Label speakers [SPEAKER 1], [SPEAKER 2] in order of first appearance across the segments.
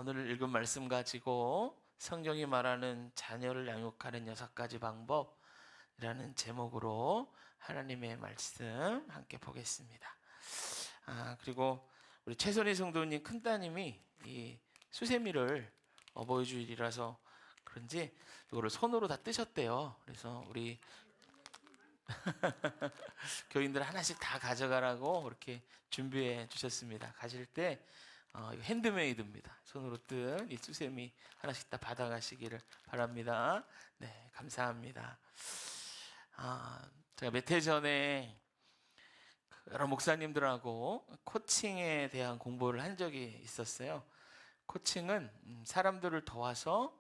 [SPEAKER 1] 오늘 읽은 말씀 가지고 성경이 말하는 자녀를 양육하는 6가지 방법이라는 제목으로 하나님의 말씀 함께 보겠습니다. 그리고 우리 최선희 성도님 큰따님이 이 수세미를 어버이 주일이라서 그런지 이거를 손으로 다 뜨셨대요. 그래서 우리 교인들 하나씩 다 가져가라고 그렇게 준비해 주셨습니다. 가실 때 이거 핸드메이드입니다. 손으로 뜬 이 수세미 하나씩 다 받아가시기를 바랍니다. 네, 감사합니다. 제가 몇 해 전에 여러 목사님들하고 코칭에 대한 공부를 한 적이 있었어요. 코칭은 사람들을 도와서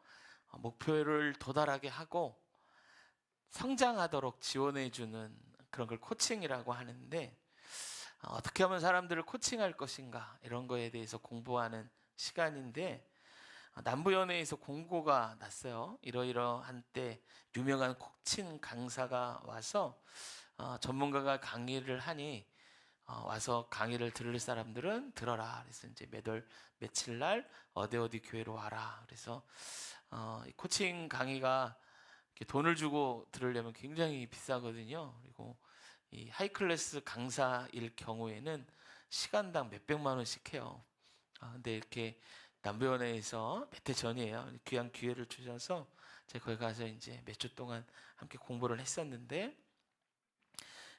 [SPEAKER 1] 목표를 도달하게 하고 성장하도록 지원해주는 그런 걸 코칭이라고 하는데, 어떻게 하면 사람들을 코칭할 것인가 이런 거에 대해서 공부하는 시간인데, 남부연회에서 공고가 났어요. 이러이러한 때 유명한 코칭 강사가 와서 전문가가 강의를 하니 와서 강의를 들을 사람들은 들어라. 그래서 이제 매달 며칠 날 어디 교회로 와라. 그래서 이 코칭 강의가 돈을 주고 들으려면 굉장히 비싸거든요. 그리고 이 하이클래스 강사일 경우에는 시간당 몇백만 원씩 해요. 근데 이렇게 남부연회에서 몇 해 전이에요. 귀한 기회를 주셔서 제가 거기 가서 이제 몇 주 동안 함께 공부를 했었는데,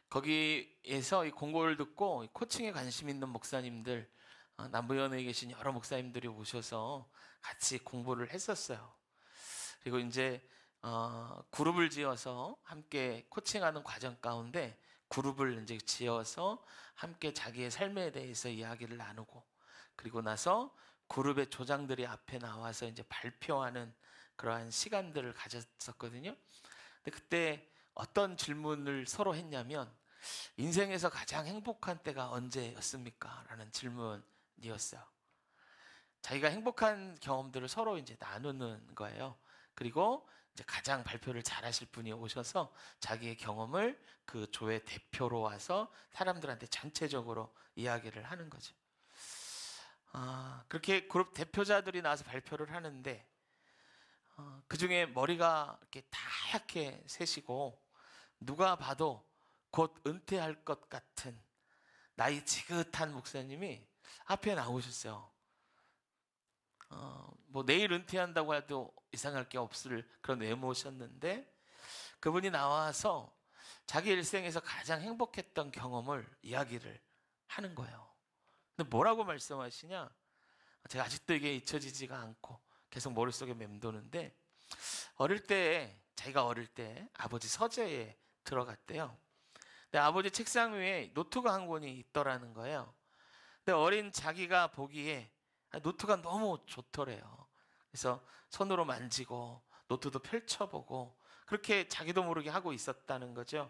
[SPEAKER 1] 거기에서 이 공고를 듣고 코칭에 관심 있는 목사님들, 남부연회에 계신 여러 목사님들이 오셔서 같이 공부를 했었어요. 그리고 이제 그룹을 지어서 함께 코칭하는 과정 가운데 그룹을 이제 지어서 함께 자기의 삶에 대해서 이야기를 나누고, 그리고 나서 그룹의 조장들이 앞에 나와서 이제 발표하는 그러한 시간들을 가졌었거든요. 근데 그때 어떤 질문을 서로 했냐면, 인생에서 가장 행복한 때가 언제였습니까? 라는 질문이었어요. 자기가 행복한 경험들을 서로 이제 나누는 거예요. 그리고 이제 가장 발표를 잘하실 분이 오셔서 자기의 경험을 그 조의 대표로 와서 사람들한테 전체적으로 이야기를 하는 거죠. 그렇게 그룹 대표자들이 나와서 발표를 하는데, 그 중에 머리가 이렇게 하얗게 새시고 누가 봐도 곧 은퇴할 것 같은 나이 지긋한 목사님이 앞에 나오셨어요. 뭐 내일 은퇴한다고 해도 이상할 게 없을 그런 외모셨는데, 그분이 나와서 자기 일생에서 가장 행복했던 경험을 이야기를 하는 거예요. 근데 뭐라고 말씀하시냐? 제가 아직도 이게 잊혀지지가 않고 계속 머릿속에 맴도는데, 자기가 어릴 때 아버지 서재에 들어갔대요. 근데 아버지 책상 위에 노트가 한 권이 있더라는 거예요. 근데 어린 자기가 보기에 노트가 너무 좋더래요. 그래서 손으로 만지고 노트도 펼쳐보고 그렇게 자기도 모르게 하고 있었다는 거죠.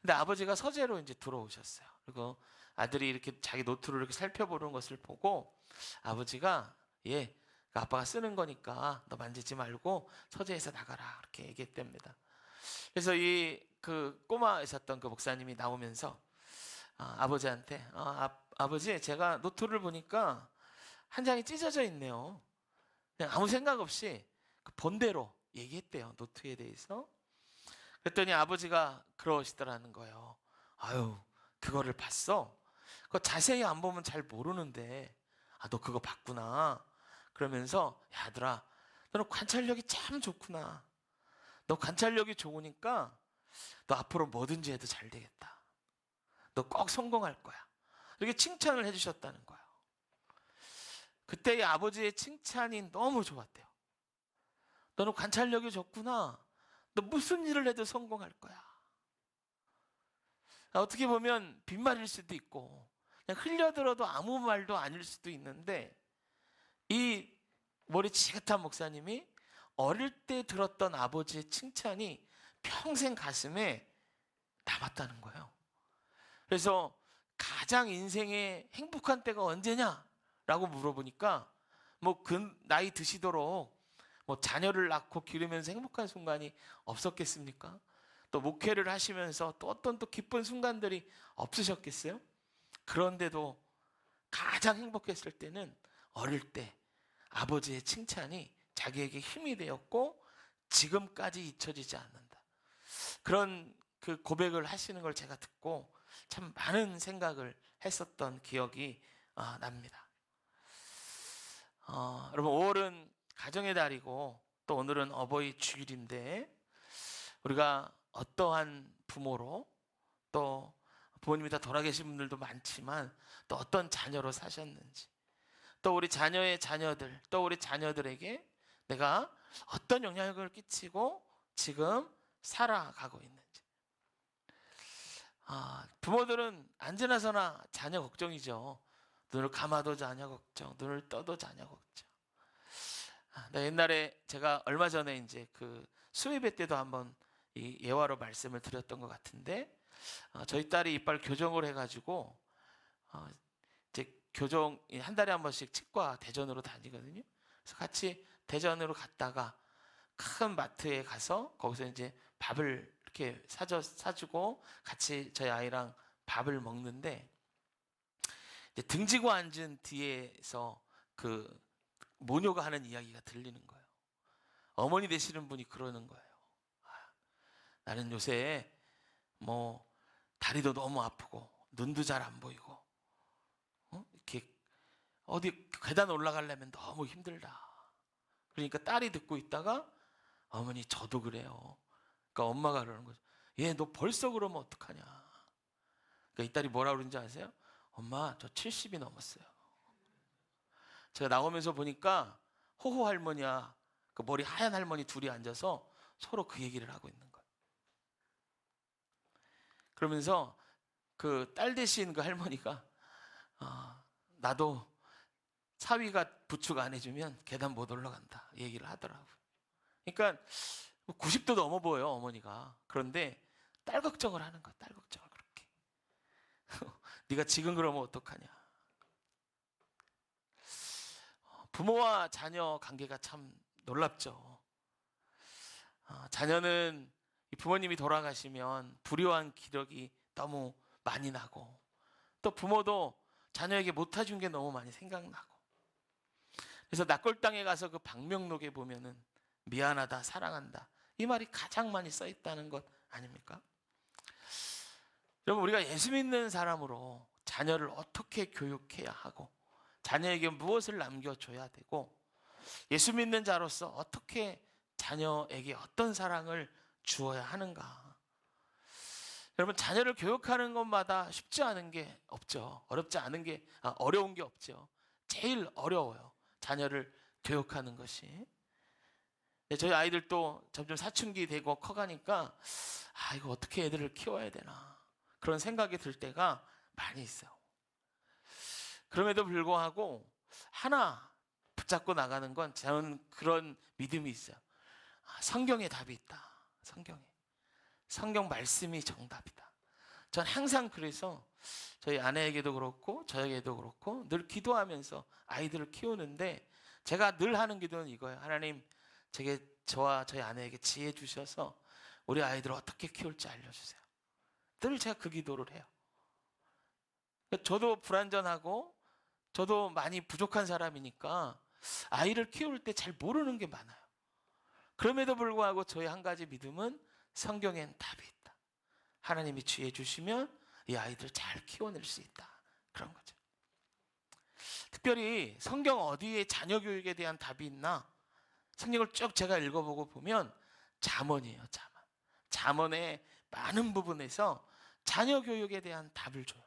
[SPEAKER 1] 근데 아버지가 서재로 이제 들어오셨어요. 그리고 아들이 이렇게 자기 노트를 이렇게 살펴보는 것을 보고 아버지가, 아빠가 쓰는 거니까 너 만지지 말고 서재에서 나가라, 이렇게 얘기했답니다. 그래서 그 꼬마 있었던 그 목사님이 나오면서 아버지한테, 아버지, 제가 노트를 보니까 한 장이 찢어져 있네요. 그냥 아무 생각 없이 그 본대로 얘기했대요, 노트에 대해서. 그랬더니 아버지가 그러시더라는 거예요. 아유, 그거를 봤어? 그거 자세히 안 보면 잘 모르는데, 너 그거 봤구나. 그러면서, 야, 아들아, 너는 관찰력이 참 좋구나. 너 관찰력이 좋으니까 너 앞으로 뭐든지 해도 잘 되겠다. 너 꼭 성공할 거야. 이렇게 칭찬을 해주셨다는 거예요. 그때 이 아버지의 칭찬이 너무 좋았대요. 너는 관찰력이 좋구나. 너 무슨 일을 해도 성공할 거야. 어떻게 보면 빈말일 수도 있고 그냥 흘려들어도 아무 말도 아닐 수도 있는데, 이 머리 지긋한 목사님이 어릴 때 들었던 아버지의 칭찬이 평생 가슴에 남았다는 거예요. 그래서 가장 인생의 행복한 때가 언제냐? 라고 물어보니까, 뭐 그 나이 드시도록 뭐 자녀를 낳고 기르면서 행복한 순간이 없었겠습니까? 또 목회를 하시면서 또 어떤 또 기쁜 순간들이 없으셨겠어요? 그런데도 가장 행복했을 때는 어릴 때 아버지의 칭찬이 자기에게 힘이 되었고 지금까지 잊혀지지 않는다. 그런 그 고백을 하시는 걸 제가 듣고 참 많은 생각을 했었던 기억이 납니다. 여러분, 5월은 가정의 달이고 또 오늘은 어버이 주일인데 우리가 어떠한 부모로, 또 부모님이 다 돌아계신 분들도 많지만 또 어떤 자녀로 사셨는지, 또 우리 자녀의 자녀들, 또 우리 자녀들에게 내가 어떤 영향력을 끼치고 지금 살아가고 있는지. 부모들은 언제나서나 자녀 걱정이죠. 눈을 감아도 자녀 걱정, 눈을 떠도 자녀 걱정. 옛날에 제가 얼마 전에 이제 그 수예배 때도 한번 이 예화로 말씀을 드렸던 것 같은데, 저희 딸이 이빨 교정을 해가지고 이제 교정 한 달에 한 번씩 치과 대전으로 다니거든요. 그래서 같이 대전으로 갔다가 큰 마트에 가서 거기서 이제 밥을 이렇게 사주고 같이 저희 아이랑 밥을 먹는데, 이제 등지고 앉은 뒤에서 그 모녀가 하는 이야기가 들리는 거예요. 어머니 되시는 분이 그러는 거예요. 나는 요새 뭐 다리도 너무 아프고 눈도 잘 안 보이고 이렇게 어디 계단 올라가려면 너무 힘들다. 그러니까 딸이 듣고 있다가 어머니 저도 그래요. 그러니까 엄마가 그러는 거죠. 얘 너 벌써 그러면 어떡하냐. 그러니까 이 딸이 뭐라 그러는지 아세요? 엄마 저 70이 넘었어요. 제가 나오면서 보니까 호호 할머니야, 그 머리 하얀 할머니 둘이 앉아서 서로 그 얘기를 하고 있는 거예요. 그러면서 그 딸 대신 그 할머니가 나도 사위가 부축 안 해주면 계단 못 올라간다 얘기를 하더라고요. 그러니까 90도 넘어 보여요 어머니가. 그런데 딸 걱정을 하는 거야. 딸 걱정을 그렇게. 네가 지금 그러면 어떡하냐. 부모와 자녀 관계가 참 놀랍죠. 자녀는 부모님이 돌아가시면 불효한 기력이 너무 많이 나고, 또 부모도 자녀에게 못 해준 게 너무 많이 생각나고, 그래서 낙골당에 가서 그 방명록에 보면은 미안하다, 사랑한다 이 말이 가장 많이 써 있다는 것 아닙니까? 여러분, 우리가 예수 믿는 사람으로 자녀를 어떻게 교육해야 하고 자녀에게 무엇을 남겨줘야 되고, 예수 믿는 자로서 어떻게 자녀에게 어떤 사랑을 주어야 하는가. 여러분, 자녀를 교육하는 것마다 쉽지 않은 게 없죠. 어려운 게 없죠. 제일 어려워요, 자녀를 교육하는 것이. 저희 아이들도 점점 사춘기 되고 커가니까 이거 어떻게 애들을 키워야 되나 그런 생각이 들 때가 많이 있어요. 그럼에도 불구하고 하나 붙잡고 나가는 건, 저는 그런 믿음이 있어요. 성경에 답이 있다. 성경 말씀이 정답이다. 전 항상 그래서 저희 아내에게도 그렇고 저에게도 그렇고 늘 기도하면서 아이들을 키우는데, 제가 늘 하는 기도는 이거예요. 하나님, 저와 저희 아내에게 지혜 주셔서 우리 아이들을 어떻게 키울지 알려주세요. 늘 제가 그 기도를 해요. 저도 불완전하고 저도 많이 부족한 사람이니까 아이를 키울 때 잘 모르는 게 많아요. 그럼에도 불구하고 저희 한 가지 믿음은 성경엔 답이 있다. 하나님이 지혜 주시면 이 아이들 잘 키워낼 수 있다. 그런 거죠. 특별히 성경 어디에 자녀 교육에 대한 답이 있나? 성경을 쭉 제가 읽어보고 보면 잠언이에요. 잠언의 많은 부분에서 자녀 교육에 대한 답을 줘요.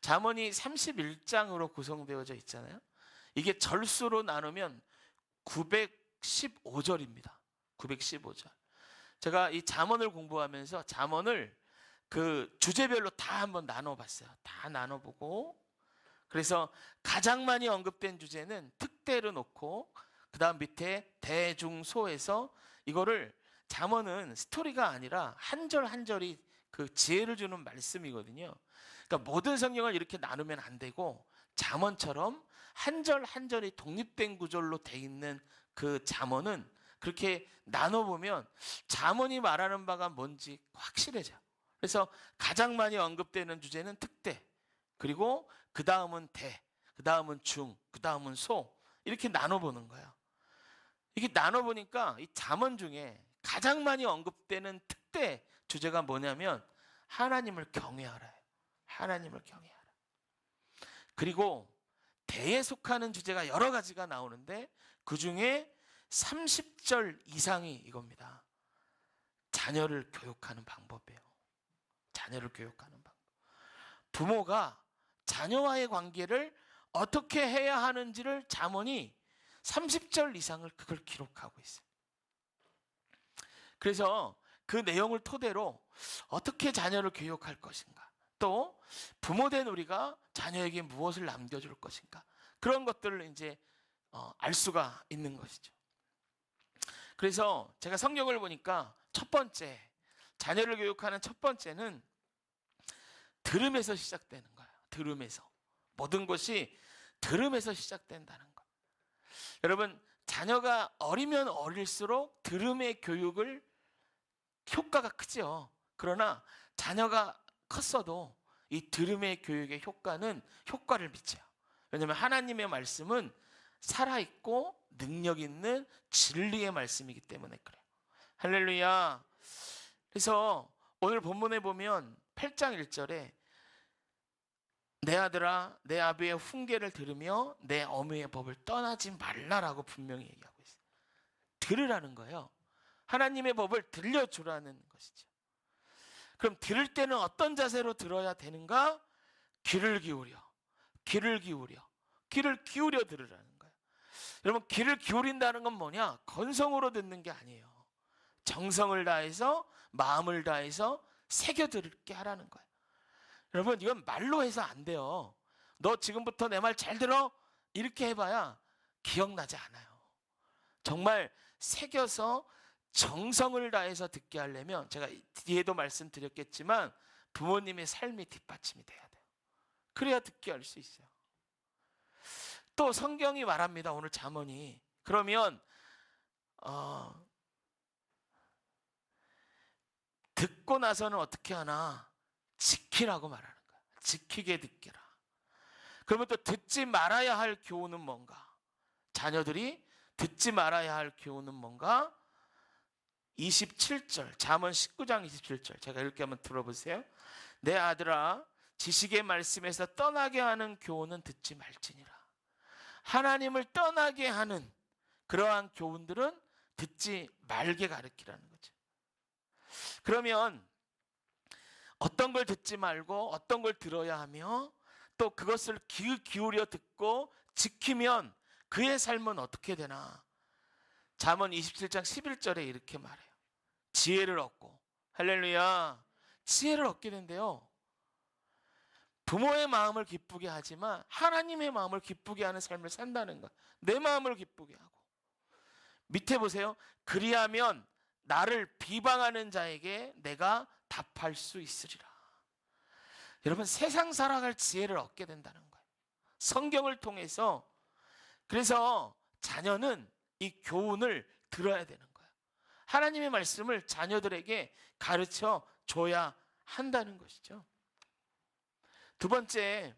[SPEAKER 1] 잠언이 31장으로 구성되어져 있잖아요. 이게 절수로 나누면 915절입니다. 915절. 제가 이 잠언을 공부하면서 잠언을 그 주제별로 다 한번 나눠봤어요. 다 나눠보고, 그래서 가장 많이 언급된 주제는 특대로 놓고, 그 다음 밑에 대중소에서, 이거를 잠언은 스토리가 아니라 한 절 한 절이 그 지혜를 주는 말씀이거든요. 그러니까 모든 성경을 이렇게 나누면 안 되고, 잠언처럼 한 절 한 절이 독립된 구절로 돼 있는 그 잠언은 그렇게 나눠보면 잠언이 말하는 바가 뭔지 확실해져요. 그래서 가장 많이 언급되는 주제는 특대, 그리고 그 다음은 대, 그 다음은 중, 그 다음은 소, 이렇게 나눠보는 거예요. 이게 나눠보니까 이 잠언 중에 가장 많이 언급되는 특대 주제가 뭐냐면 하나님을 경외하라. 하나님을 경외하라. 그리고 대에 속하는 주제가 여러 가지가 나오는데 그 중에 30절 이상이 이겁니다. 자녀를 교육하는 방법이에요. 자녀를 교육하는 방법. 부모가 자녀와의 관계를 어떻게 해야 하는지를 잠언이 30절 이상을 그걸 기록하고 있어요. 그래서 그 내용을 토대로 어떻게 자녀를 교육할 것인가, 또 부모된 우리가 자녀에게 무엇을 남겨줄 것인가, 그런 것들을 이제 알 수가 있는 것이죠. 그래서 제가 성경을 보니까 첫 번째, 자녀를 교육하는 첫 번째는 들음에서 시작되는 거예요. 들음에서. 모든 것이 들음에서 시작된다는 것. 여러분, 자녀가 어리면 어릴수록 들음의 교육을 효과가 크죠. 그러나 자녀가 컸어도 이 들음의 교육의 효과를 미쳐요. 왜냐하면 하나님의 말씀은 살아있고 능력 있는 진리의 말씀이기 때문에 그래요. 할렐루야. 그래서 오늘 본문에 보면 8장 1절에 내 아들아 내 아비의 훈계를 들으며 내 어머니의 법을 떠나지 말라라고 분명히 얘기하고 있어요. 들으라는 거예요. 하나님의 법을 들려주라는 것이죠. 그럼 들을 때는 어떤 자세로 들어야 되는가? 귀를 기울여 들으라는 거예요. 여러분, 귀를 기울인다는 건 뭐냐? 건성으로 듣는 게 아니에요. 정성을 다해서, 마음을 다해서 새겨 들게 하라는 거예요. 여러분, 이건 말로 해서 안 돼요. 너 지금부터 내 말 잘 들어? 이렇게 해봐야 기억나지 않아요. 정말 새겨서 정성을 다해서 듣게 하려면, 제가 뒤에도 말씀드렸겠지만 부모님의 삶이 뒷받침이 돼야 돼요. 그래야 듣게 할 수 있어요. 또 성경이 말합니다. 오늘 잠언이. 그러면 듣고 나서는 어떻게 하나? 지키라고 말하는 거야. 지키게 듣기라. 그러면 또 듣지 말아야 할 교훈은 뭔가? 자녀들이 듣지 말아야 할 교훈은 뭔가? 27절, 잠언 19장 27절 제가 이렇게 한번 들어보세요. 내 아들아 지식의 말씀에서 떠나게 하는 교훈은 듣지 말지니라. 하나님을 떠나게 하는 그러한 교훈들은 듣지 말게 가르치라는 거죠. 그러면 어떤 걸 듣지 말고 어떤 걸 들어야 하며, 또 그것을 귀 기울여 듣고 지키면 그의 삶은 어떻게 되나? 잠언 27장 11절에 이렇게 말해요. 지혜를 얻고, 할렐루야, 지혜를 얻게 된대요. 부모의 마음을 기쁘게 하지만 하나님의 마음을 기쁘게 하는 삶을 산다는 것. 내 마음을 기쁘게 하고. 밑에 보세요. 그리하면 나를 비방하는 자에게 내가 답할 수 있으리라. 여러분, 세상 살아갈 지혜를 얻게 된다는 거예요. 성경을 통해서. 그래서 자녀는 이 교훈을 들어야 되는 거예요. 하나님의 말씀을 자녀들에게 가르쳐 줘야 한다는 것이죠. 두 번째,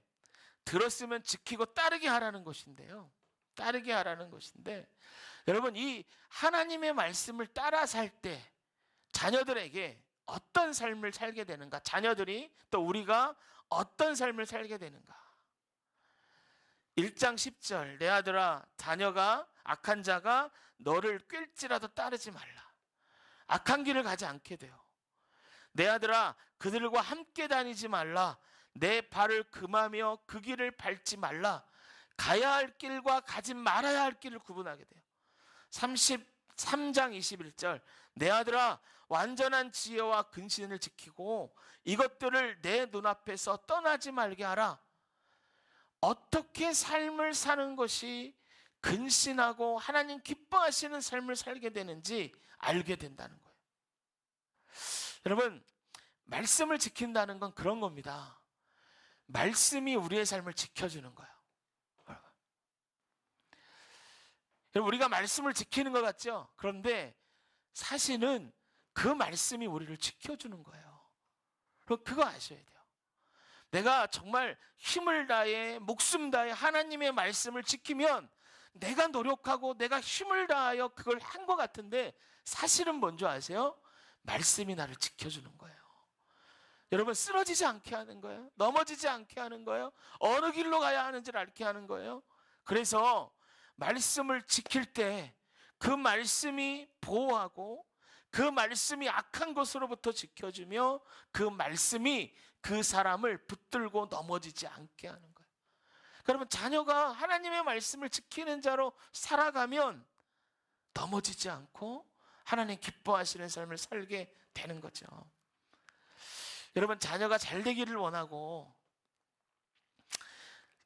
[SPEAKER 1] 들었으면 지키고 따르게 하라는 것인데요. 따르게 하라는 것인데, 여러분, 이 하나님의 말씀을 따라 살 때 자녀들에게 어떤 삶을 살게 되는가? 자녀들이 또 우리가 어떤 삶을 살게 되는가? 1장 10절, 내 아들아 자녀가 악한 자가 너를 꿰일지라도 따르지 말라. 악한 길을 가지 않게 돼요. 내 아들아 그들과 함께 다니지 말라. 내 발을 금하며 그 길을 밟지 말라. 가야 할 길과 가지 말아야 할 길을 구분하게 돼요. 33장 21절, 내 아들아 완전한 지혜와 근신을 지키고 이것들을 내 눈앞에서 떠나지 말게 하라. 어떻게 삶을 사는 것이 근신하고 하나님 기뻐하시는 삶을 살게 되는지 알게 된다는 거예요. 여러분, 말씀을 지킨다는 건 그런 겁니다. 말씀이 우리의 삶을 지켜주는 거예요. 여러분, 우리가 말씀을 지키는 것 같죠? 그런데 사실은 그 말씀이 우리를 지켜주는 거예요. 그럼 그거 아셔야 돼요. 내가 정말 힘을 다해 목숨 다해 하나님의 말씀을 지키면 내가 노력하고 내가 힘을 다하여 그걸 한 것 같은데 사실은 뭔지 아세요? 말씀이 나를 지켜주는 거예요. 여러분, 쓰러지지 않게 하는 거예요. 넘어지지 않게 하는 거예요. 어느 길로 가야 하는지를 알게 하는 거예요. 그래서 말씀을 지킬 때 그 말씀이 보호하고 그 말씀이 악한 것으로부터 지켜주며 그 말씀이 그 사람을 붙들고 넘어지지 않게 하는 거예요. 그러면 자녀가 하나님의 말씀을 지키는 자로 살아가면 넘어지지 않고 하나님 기뻐하시는 삶을 살게 되는 거죠. 여러분, 자녀가 잘 되기를 원하고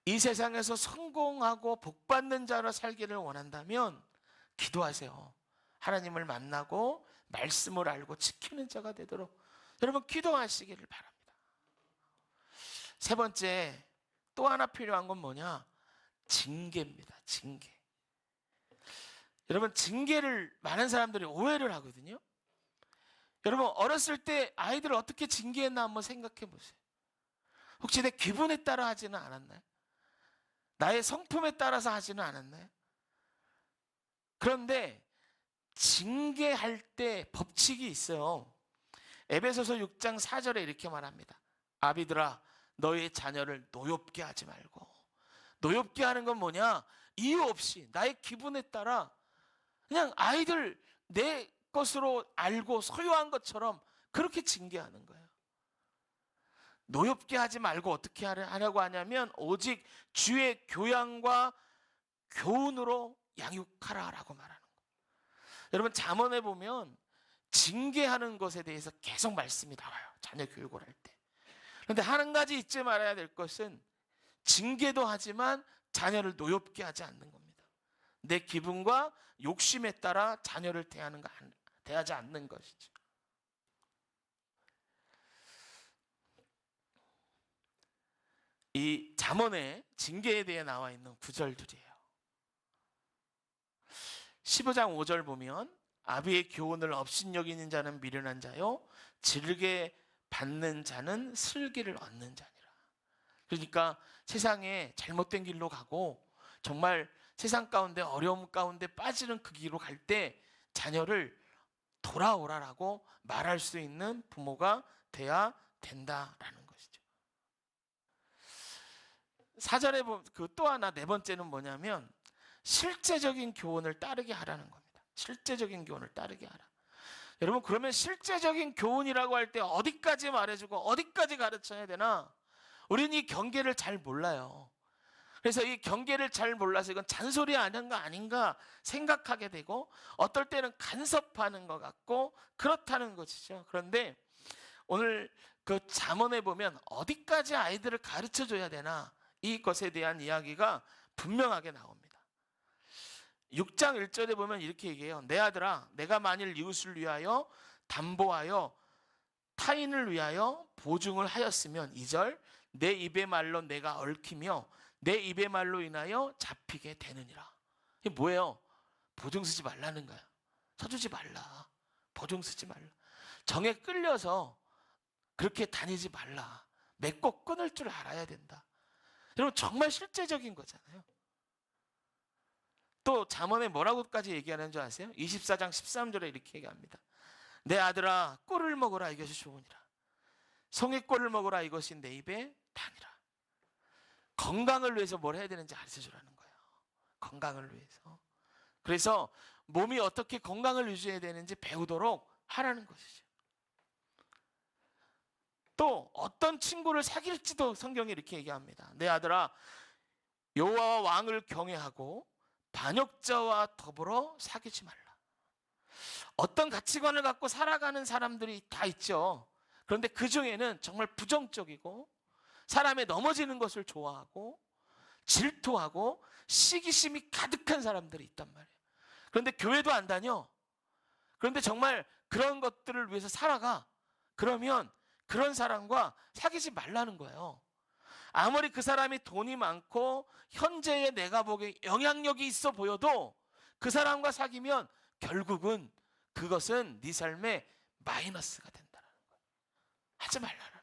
[SPEAKER 1] 이 세상에서 성공하고 복받는 자로 살기를 원한다면 기도하세요. 하나님을 만나고 말씀을 알고 지키는 자가 되도록 여러분 기도하시기를 바랍니다. 세 번째, 또 하나 필요한 건 뭐냐? 징계입니다. 징계. 여러분, 징계를 많은 사람들이 오해를 하거든요. 여러분, 어렸을 때 아이들을 어떻게 징계했나 한번 생각해 보세요. 혹시 내 기분에 따라 하지는 않았나요? 나의 성품에 따라서 하지는 않았나요? 그런데 징계할 때 법칙이 있어요. 에베소서 6장 4절에 이렇게 말합니다. 아비들아, 너의 자녀를 노엽게 하지 말고. 노엽게 하는 건 뭐냐? 이유 없이 나의 기분에 따라 그냥 아이들 내 것으로 알고 소유한 것처럼 그렇게 징계하는 거예요. 노엽게 하지 말고 어떻게 하려고 하냐면 오직 주의 교양과 교훈으로 양육하라라고 말하는 거예요. 여러분, 잠언에 보면 징계하는 것에 대해서 계속 말씀이 나와요. 자녀 교육을 할 때. 그런데 한 가지 잊지 말아야 될 것은 징계도 하지만 자녀를 노엽게 하지 않는 겁니다. 내 기분과 욕심에 따라 자녀를 대하지 않는 것이죠. 이 잠언의 징계에 대해 나와 있는 구절들이에요. 15장 5절 보면 아비의 교훈을 업신여기는 자는 미련한 자요 지르게 받는 자는 슬기를 얻는 자니라. 그러니까 세상에 잘못된 길로 가고 정말 세상 가운데 어려움 가운데 빠지는 그 길로 갈 때 자녀를 돌아오라라고 말할 수 있는 부모가 돼야 된다라는 것이죠. 4절에 또 하나, 네 번째는 뭐냐면 실제적인 교훈을 따르게 하라는 겁니다. 실제적인 교훈을 따르게 하라. 여러분, 그러면 실제적인 교훈이라고 할 때 어디까지 말해주고 어디까지 가르쳐야 되나? 우리는 이 경계를 잘 몰라요. 그래서 이 경계를 잘 몰라서 이건 잔소리 하는 거 아닌가 생각하게 되고 어떨 때는 간섭하는 것 같고 그렇다는 것이죠. 그런데 오늘 그 잠언에 보면 어디까지 아이들을 가르쳐 줘야 되나, 이것에 대한 이야기가 분명하게 나옵니다. 6장 1절에 보면 이렇게 얘기해요. 내 아들아, 내가 만일 이웃을 위하여 담보하여 타인을 위하여 보증을 하였으면, 2절, 내 입의 말로 내가 얽히며 내 입의 말로 인하여 잡히게 되느니라. 이게 뭐예요? 보증 쓰지 말라는 거야. 서주지 말라. 보증 쓰지 말라. 정에 끌려서 그렇게 다니지 말라. 맺고 끊을 줄 알아야 된다. 여러분, 정말 실제적인 거잖아요. 또 잠언에 뭐라고까지 얘기하는 줄 아세요? 24장 13절에 이렇게 얘기합니다. 내 아들아, 꿀을 먹으라, 이것이 좋으니라. 송이꿀을 먹으라, 이것이 내 입에 다니라. 건강을 위해서 뭘 해야 되는지 가르쳐 주라는 거예요. 건강을 위해서. 그래서 몸이 어떻게 건강을 유지해야 되는지 배우도록 하라는 것이죠. 또 어떤 친구를 사귈지도 성경이 이렇게 얘기합니다. 내 아들아, 여호와와 왕을 경외하고 반역자와 더불어 사귀지 말라. 어떤 가치관을 갖고 살아가는 사람들이 다 있죠. 그런데 그 중에는 정말 부정적이고 사람의 넘어지는 것을 좋아하고 질투하고 시기심이 가득한 사람들이 있단 말이에요. 그런데 교회도 안 다녀. 그런데 정말 그런 것들을 위해서 살아가. 그러면 그런 사람과 사귀지 말라는 거예요. 아무리 그 사람이 돈이 많고 현재의 내가 보기에 영향력이 있어 보여도 그 사람과 사귀면 결국은 그것은 네 삶에 마이너스가 된다는 거예요. 하지 말라는 거예요.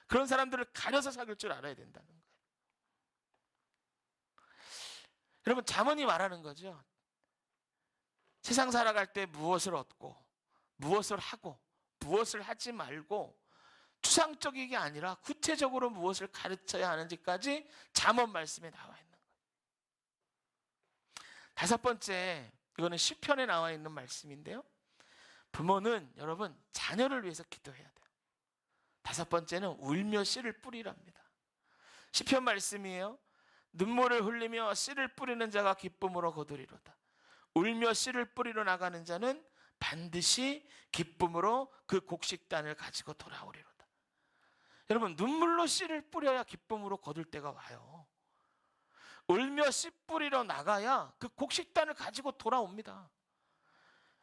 [SPEAKER 1] 그런 사람들을 가려서 사귈 줄 알아야 된다는 거예요. 여러분, 잠언이 말하는 거죠. 세상 살아갈 때 무엇을 얻고 무엇을 하고 무엇을 하지 말고 추상적인 게 아니라 구체적으로 무엇을 가르쳐야 하는지까지 잠언 말씀에 나와 있는 거예요. 다섯 번째, 이거는 시편에 나와 있는 말씀인데요. 부모는 여러분 자녀를 위해서 기도해야 돼요. 다섯 번째는 울며 씨를 뿌리랍니다. 시편 말씀이에요. 눈물을 흘리며 씨를 뿌리는 자가 기쁨으로 거두리로다. 울며 씨를 뿌리러 나가는 자는 반드시 기쁨으로 그 곡식단을 가지고 돌아오리로다. 여러분, 눈물로 씨를 뿌려야 기쁨으로 거둘 때가 와요. 울며 씨 뿌리러 나가야 그 곡식단을 가지고 돌아옵니다.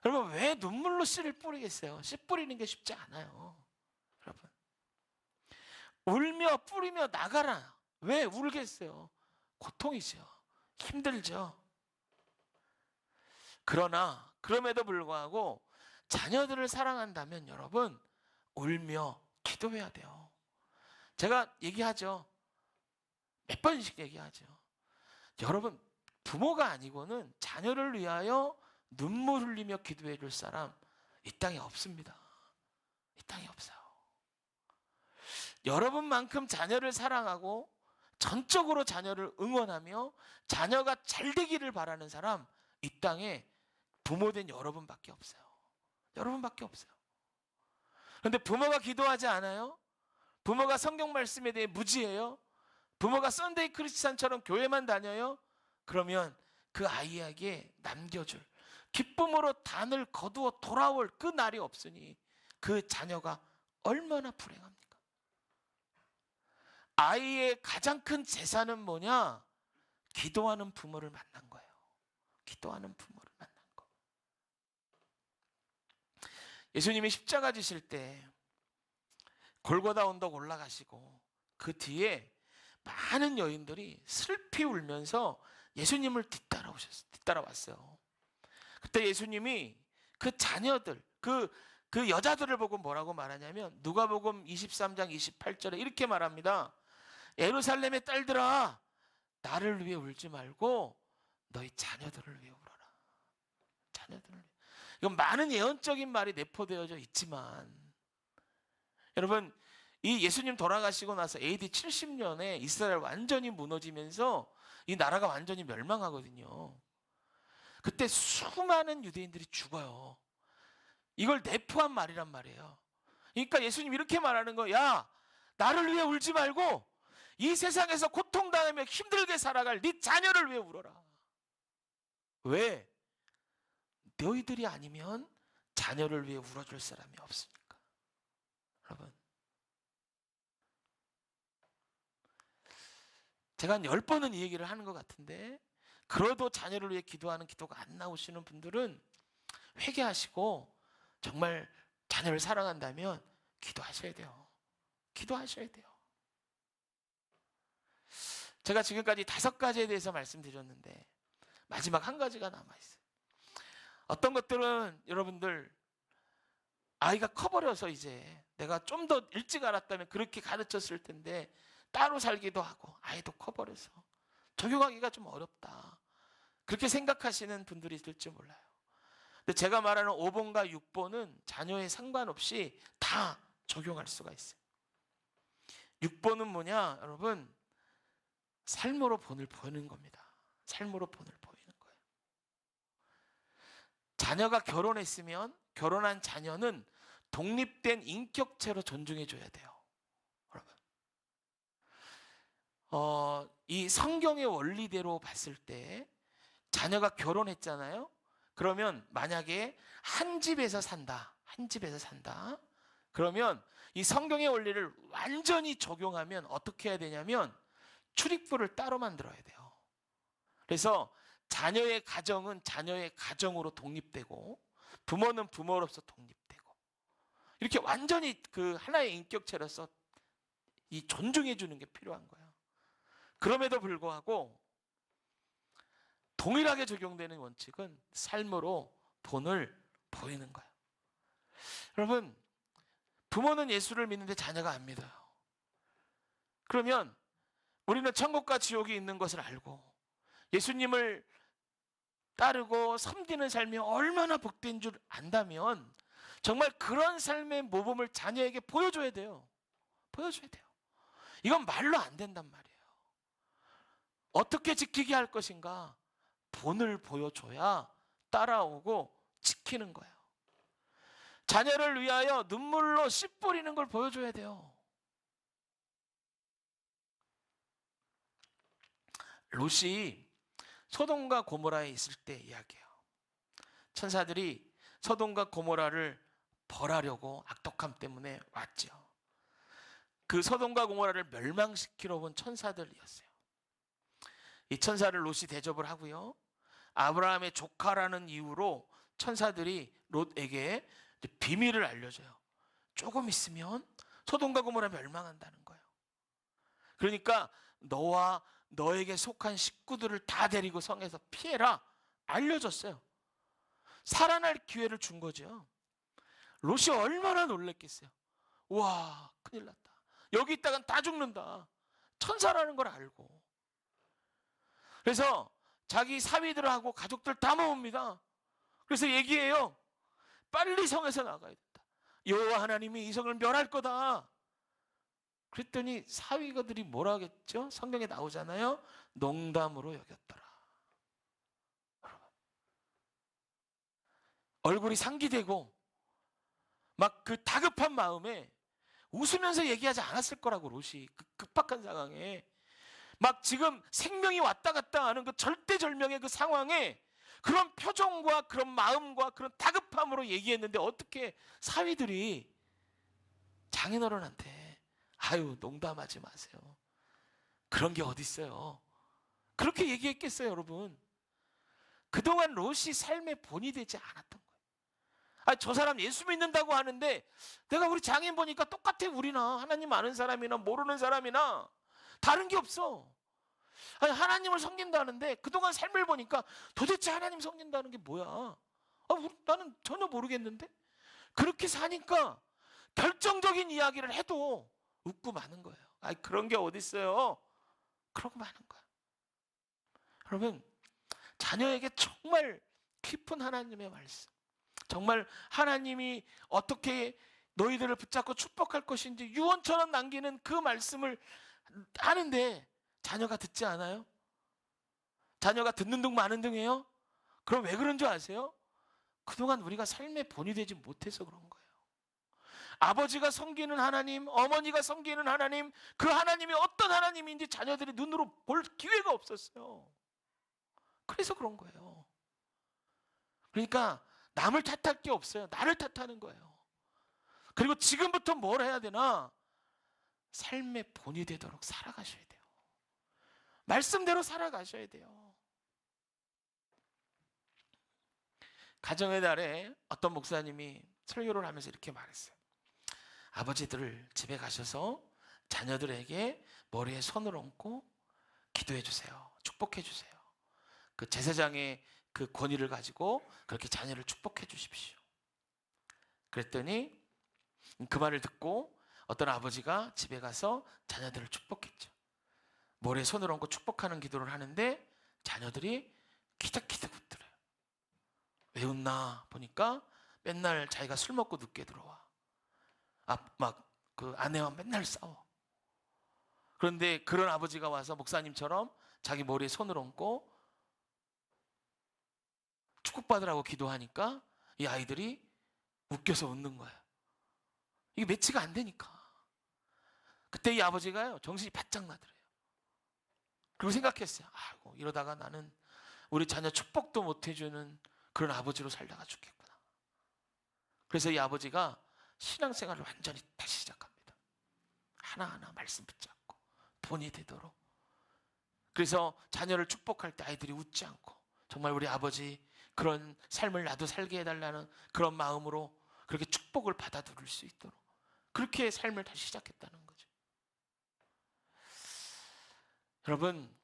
[SPEAKER 1] 여러분, 왜 눈물로 씨를 뿌리겠어요? 씨 뿌리는 게 쉽지 않아요. 여러분, 울며 뿌리며 나가라. 왜 울겠어요? 고통이죠. 힘들죠. 그러나 그럼에도 불구하고 자녀들을 사랑한다면 여러분 울며 기도해야 돼요. 제가 얘기하죠. 몇 번씩 얘기하죠. 여러분, 부모가 아니고는 자녀를 위하여 눈물 흘리며 기도해 줄 사람 이 땅에 없습니다. 이 땅에 없어요. 여러분만큼 자녀를 사랑하고 전적으로 자녀를 응원하며 자녀가 잘 되기를 바라는 사람 이 땅에 부모된 여러분밖에 없어요. 여러분밖에 없어요. 그런데 부모가 기도하지 않아요? 부모가 성경 말씀에 대해 무지해요? 부모가 썬데이 크리스찬처럼 교회만 다녀요? 그러면 그 아이에게 남겨줄 기쁨으로 단을 거두어 돌아올 그 날이 없으니 그 자녀가 얼마나 불행합니까? 아이의 가장 큰 재산은 뭐냐? 기도하는 부모를 만난 거예요. 기도하는 부모를 만난 거. 예수님이 십자가 지실 때 골고다 언덕 올라가시고 그 뒤에 많은 여인들이 슬피 울면서 예수님을 뒤따라왔어요. 그때 예수님이 그 자녀들, 그 여자들을 보고 뭐라고 말하냐면 누가복음 23장 28절에 이렇게 말합니다. 예루살렘의 딸들아, 나를 위해 울지 말고 너희 자녀들을 위해 울어라. 자녀들을 위해. 이건 많은 예언적인 말이 내포되어져 있지만 여러분, 이 예수님 돌아가시고 나서 AD 70년에 이스라엘 완전히 무너지면서 이 나라가 완전히 멸망하거든요. 그때 수많은 유대인들이 죽어요. 이걸 내포한 말이란 말이에요. 그러니까 예수님 이렇게 말하는 거야. 야, 나를 위해 울지 말고 이 세상에서 고통당하며 힘들게 살아갈 네 자녀를 위해 울어라. 왜? 너희들이 아니면 자녀를 위해 울어줄 사람이 없으니까. 여러분, 제가 한 10번은 이 얘기를 하는 것 같은데 그래도 자녀를 위해 기도하는 기도가 안 나오시는 분들은 회개하시고 정말 자녀를 사랑한다면 기도하셔야 돼요. 기도하셔야 돼요. 제가 지금까지 5가지에 대해서 말씀드렸는데 마지막 한 가지가 남아있어요. 어떤 것들은 여러분들 아이가 커버려서 이제 내가 좀 더 일찍 알았다면 그렇게 가르쳤을 텐데 따로 살기도 하고 아이도 커버려서 적용하기가 좀 어렵다. 그렇게 생각하시는 분들이 있을지 몰라요. 근데 제가 말하는 5번과 6번은 자녀에 상관없이 다 적용할 수가 있어요. 6번은 뭐냐? 여러분, 삶으로 본을 보이는 겁니다. 삶으로 본을 보이는 거예요. 자녀가 결혼했으면 결혼한 자녀는 독립된 인격체로 존중해줘야 돼요. 여러분, 이 성경의 원리대로 봤을 때 자녀가 결혼했잖아요. 그러면 만약에 한 집에서 산다. 그러면 이 성경의 원리를 완전히 적용하면 어떻게 해야 되냐면 출입구를 따로 만들어야 돼요. 그래서 자녀의 가정은 자녀의 가정으로 독립되고 부모는 부모로서 독립되고 이렇게 완전히 그 하나의 인격체로서 이 존중해 주는 게 필요한 거예요. 그럼에도 불구하고 동일하게 적용되는 원칙은 삶으로 본을 보이는 거예요. 여러분, 부모는 예수를 믿는데 자녀가 안 믿어요. 그러면 우리는 천국과 지옥이 있는 것을 알고 예수님을 따르고 섬기는 삶이 얼마나 복된 줄 안다면 정말 그런 삶의 모범을 자녀에게 보여줘야 돼요. 보여줘야 돼요. 이건 말로 안 된단 말이에요. 어떻게 지키게 할 것인가? 본을 보여줘야 따라오고 지키는 거예요. 자녀를 위하여 눈물로 씨 뿌리는 걸 보여줘야 돼요. 롯이 소돔과 고모라에 있을 때 이야기예요. 천사들이 소돔과 고모라를 벌하려고 악독함 때문에 왔죠. 그 소돔과 고모라를 멸망시키러 온 천사들이었어요. 이 천사를 롯이 대접을 하고요, 아브라함의 조카라는 이유로 천사들이 롯에게 비밀을 알려줘요. 조금 있으면 소돔과 고모라 멸망한다는 거예요. 그러니까 너와 너에게 속한 식구들을 다 데리고 성에서 피해라, 알려줬어요. 살아날 기회를 준 거죠. 롯이 얼마나 놀랬겠어요. 와, 큰일 났다. 여기 있다간 다 죽는다. 천사라는 걸 알고. 그래서 자기 사위들하고 가족들 다 모읍니다. 그래서 얘기해요. 빨리 성에서 나가야 된다. 여호와 하나님이 이 성을 멸할 거다. 그랬더니 사위가들이 뭐라 하겠죠? 성경에 나오잖아요. 농담으로 여겼더라. 얼굴이 상기되고 막 그 다급한 마음에 웃으면서 얘기하지 않았을 거라고, 롯이 그 급박한 상황에 막 지금 생명이 왔다 갔다 하는 그 절대절명의 그 상황에 그런 표정과 그런 마음과 그런 다급함으로 얘기했는데, 어떻게 사위들이 장인어른한테 아유 농담하지 마세요, 그런 게 어디 있어요, 그렇게 얘기했겠어요? 여러분, 그동안 롯이 삶의 본이 되지 않았던 거예요. 저 사람 예수 믿는다고 하는데 내가 우리 장인 보니까 똑같아. 우리나 하나님 아는 사람이나 모르는 사람이나 다른 게 없어. 하나님을 섬긴다는데 그동안 삶을 보니까 도대체 하나님 섬긴다는 게 뭐야? 나는 전혀 모르겠는데? 그렇게 사니까 결정적인 이야기를 해도 웃고 마는 거예요. 그런 게 어디 있어요? 그러고 마는 거야. 여러분, 자녀에게 정말 깊은 하나님의 말씀, 정말 하나님이 어떻게 너희들을 붙잡고 축복할 것인지 유언처럼 남기는 그 말씀을 하는데 자녀가 듣지 않아요? 자녀가 듣는 둥 마는 둥이에요? 그럼 왜 그런 줄 아세요? 그동안 우리가 삶의 본이 되지 못해서 그런 거예요. 아버지가 섬기는 하나님, 어머니가 섬기는 하나님, 그 하나님이 어떤 하나님인지 자녀들이 눈으로 볼 기회가 없었어요. 그래서 그런 거예요. 그러니까 남을 탓할 게 없어요. 나를 탓하는 거예요. 그리고 지금부터 뭘 해야 되나? 삶의 본이 되도록 살아가셔야 돼요. 말씀대로 살아가셔야 돼요. 가정의 달에 어떤 목사님이 설교를 하면서 이렇게 말했어요. 아버지들 집에 가셔서 자녀들에게 머리에 손을 얹고 기도해 주세요. 축복해 주세요. 그 제사장의 그 권위를 가지고 그렇게 자녀를 축복해 주십시오. 그랬더니 그 말을 듣고 어떤 아버지가 집에 가서 자녀들을 축복했죠. 머리에 손을 얹고 축복하는 기도를 하는데 자녀들이 키득키득 웃더래요. 왜 웃나 보니까 맨날 자기가 술 먹고 늦게 들어와. 막 그 아내와 맨날 싸워. 그런데 그런 아버지가 와서 목사님처럼 자기 머리에 손을 얹고 축복받으라고 기도하니까 이 아이들이 웃겨서 웃는 거야. 이게 매치가 안 되니까. 그때 이 아버지가요, 정신이 바짝 나더래요. 그리고 생각했어요. 아이고, 이러다가 나는 우리 자녀 축복도 못 해주는 그런 아버지로 살다가 죽겠구나. 그래서 이 아버지가 신앙생활을 완전히 다시 시작합니다. 하나하나 말씀 붙잡고 본이 되도록. 그래서 자녀를 축복할 때 아이들이 웃지 않고 정말 우리 아버지 그런 삶을 나도 살게 해달라는 그런 마음으로 그렇게 축복을 받아 들을 수 있도록 그렇게 삶을 다시 시작했다는 거죠. 여러분,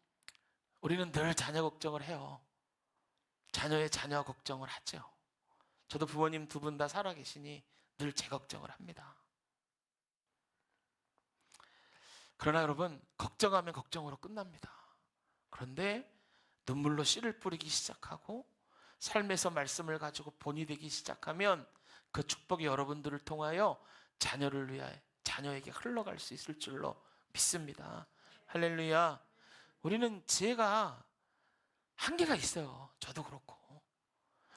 [SPEAKER 1] 우리는 늘 자녀 걱정을 해요. 자녀의 자녀 걱정을 하죠. 저도 부모님 두 분 다 살아계시니 늘 제 걱정을 합니다. 그러나 여러분, 걱정하면 걱정으로 끝납니다. 그런데 눈물로 씨를 뿌리기 시작하고 삶에서 말씀을 가지고 본이 되기 시작하면 그 축복이 여러분들을 통하여 자녀를 위하여 자녀에게 흘러갈 수 있을 줄로 믿습니다. 할렐루야. 우리는 지혜가 한계가 있어요. 저도 그렇고.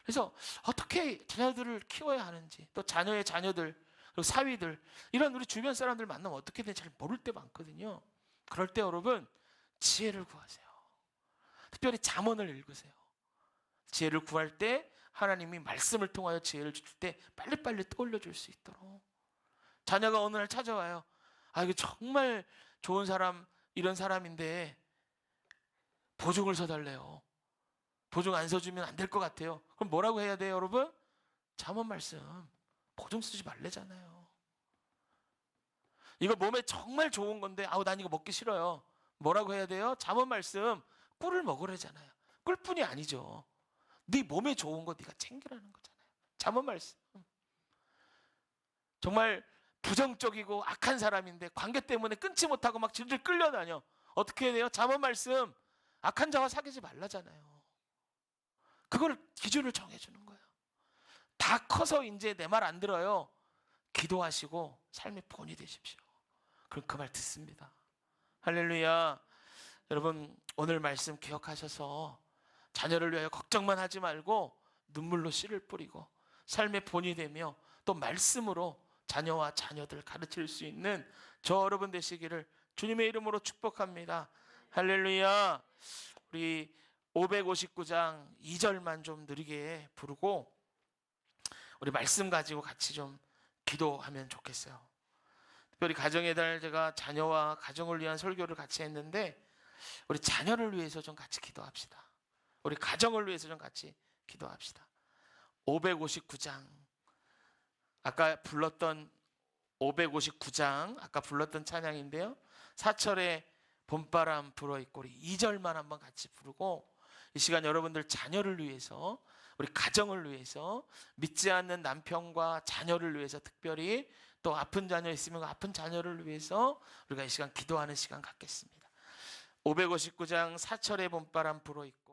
[SPEAKER 1] 그래서 어떻게 자녀들을 키워야 하는지, 또 자녀의 자녀들, 그리고 사위들, 이런 우리 주변 사람들 만나면 어떻게 되는지 잘 모를 때 많거든요. 그럴 때 여러분 지혜를 구하세요. 특별히 잠언을 읽으세요. 지혜를 구할 때 하나님이 말씀을 통하여 지혜를 줄 때 빨리빨리 떠올려 줄 수 있도록. 자녀가 어느 날 찾아와요. 아, 이거 정말 좋은 사람, 이런 사람인데 보증을 서달래요. 보증 안 서주면 안 될 것 같아요. 그럼 뭐라고 해야 돼요, 여러분? 잠언 말씀. 보증 쓰지 말래잖아요. 이거 몸에 정말 좋은 건데 아우 난 이거 먹기 싫어요. 뭐라고 해야 돼요? 잠언 말씀. 꿀을 먹으래잖아요. 꿀뿐이 아니죠. 네 몸에 좋은 거 네가 챙기라는 거잖아요. 잠언 말씀. 정말 부정적이고 악한 사람인데 관계 때문에 끊지 못하고 막 질질 끌려다녀. 어떻게 해야 돼요? 잠언 말씀. 악한 자와 사귀지 말라잖아요. 그걸 기준을 정해주는 거예요. 다 커서 이제 내 말 안 들어요. 기도하시고 삶의 본이 되십시오. 그럼 그 말 듣습니다. 할렐루야. 여러분 오늘 말씀 기억하셔서 자녀를 위하여 걱정만 하지 말고 눈물로 씨를 뿌리고 삶의 본이 되며 또 말씀으로 자녀와 자녀들 가르칠 수 있는 저 여러분 되시기를 주님의 이름으로 축복합니다. 할렐루야. 우리 559장 2절만 좀 느리게 부르고 우리 말씀 가지고 같이 좀 기도하면 좋겠어요. 특별히 가정의 달 제가 자녀와 가정을 위한 설교를 같이 했는데 우리 자녀를 위해서 좀 같이 기도합시다. 우리 가정을 위해서 좀 같이 기도합시다. 559장 아까 불렀던 559장 아까 불렀던 찬양인데요. 사철에 봄바람 불어있고 우리 2절만 한번 같이 부르고 이 시간 여러분들 자녀를 위해서 우리 가정을 위해서 믿지 않는 남편과 자녀를 위해서 특별히 또 아픈 자녀 있으면 아픈 자녀를 위해서 우리가 이 시간 기도하는 시간 갖겠습니다. 559장 사철에 봄바람 불어있고